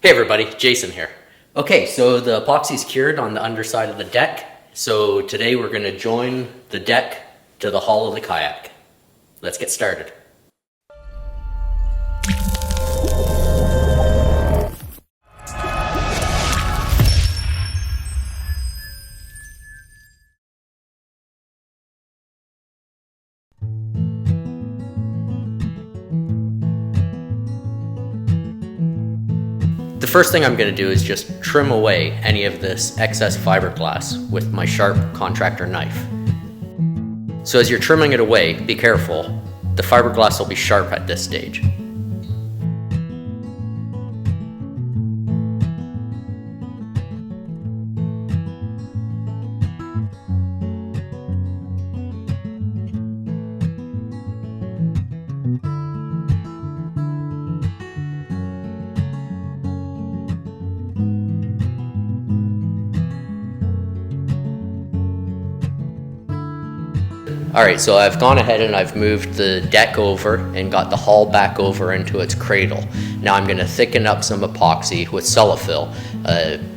Hey everybody, Jason here. Okay, so the epoxy's cured on the underside of the deck. So today we're going to join the deck to the hull of the kayak. Let's get started. The first thing I'm going to do is just trim away any of this excess fiberglass with my sharp contractor knife. So as you're trimming it away, be careful. The fiberglass will be sharp at this stage. Alright, so I've gone ahead and I've moved the deck over and got the hull back over into its cradle. Now I'm going to thicken up some epoxy with cellophil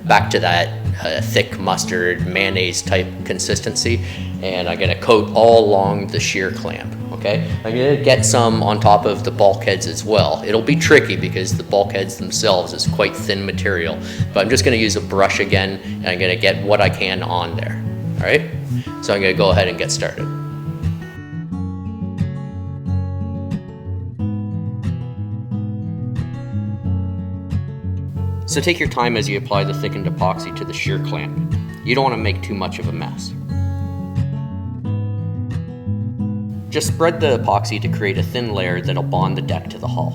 back to that thick mustard mayonnaise type consistency, and I'm going to coat all along the shear clamp. Okay, I'm going to get some on top of the bulkheads as well. It'll be tricky because the bulkheads themselves is quite thin material, but I'm just going to use a brush again and I'm going to get what I can on there. Alright, so I'm going to go ahead and get started. So take your time as you apply the thickened epoxy to the shear clamp. You don't want to make too much of a mess. Just spread the epoxy to create a thin layer that'll bond the deck to the hull.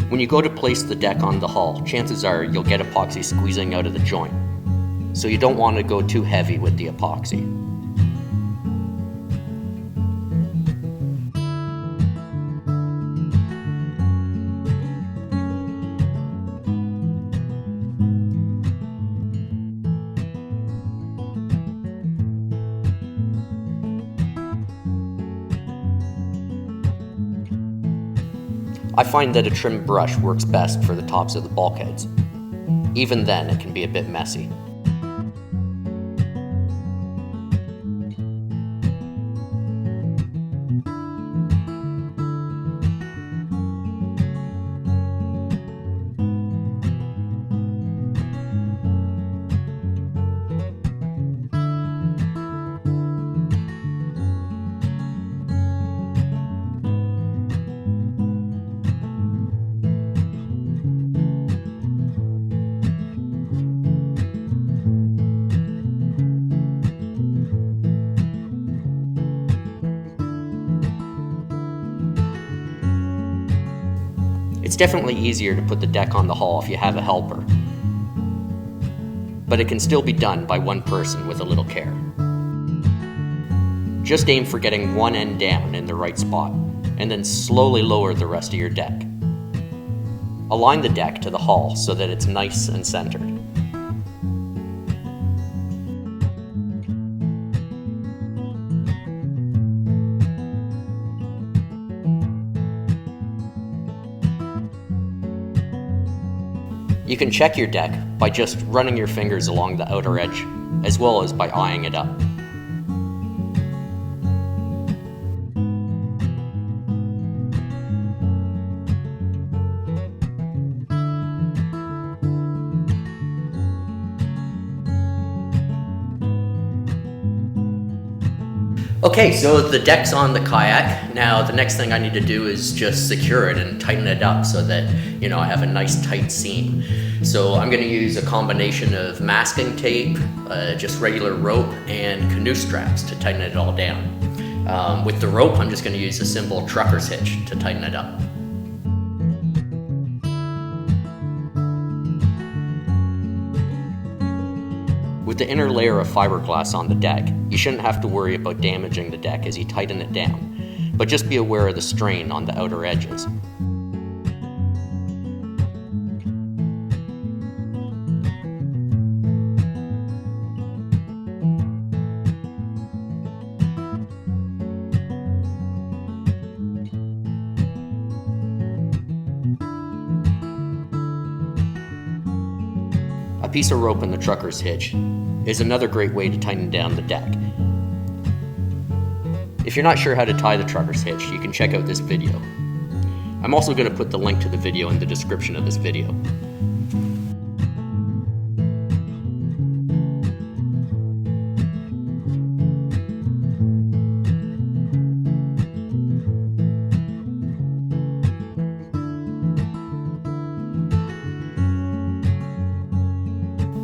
When you go to place the deck on the hull, chances are you'll get epoxy squeezing out of the joint. So you don't want to go too heavy with the epoxy. I find that a trim brush works best for the tops of the bulkheads. Even then, it can be a bit messy. It's definitely easier to put the deck on the hull if you have a helper, but it can still be done by one person with a little care. Just aim for getting one end down in the right spot, and then slowly lower the rest of your deck. Align the deck to the hull so that it's nice and centered. You can check your deck by just running your fingers along the outer edge, as well as by eyeing it up. Okay, so the deck's on the kayak. Now the next thing I need to do is just secure it and tighten it up so that, I have a nice tight seam. So I'm going to use a combination of masking tape, just regular rope, and canoe straps to tighten it all down. With the rope, I'm just going to use a simple trucker's hitch to tighten it up. With the inner layer of fiberglass on the deck, you shouldn't have to worry about damaging the deck as you tighten it down, but just be aware of the strain on the outer edges. piece of rope in the trucker's hitch is another great way to tighten down the deck. If you're not sure how to tie the trucker's hitch, you can check out this video. I'm also going to put the link to the video in the description of this video.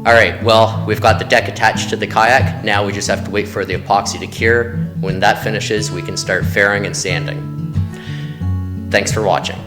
Alright, well, we've got the deck attached to the kayak. Now we just have to wait for the epoxy to cure. When that finishes, we can start fairing and sanding. Thanks for watching.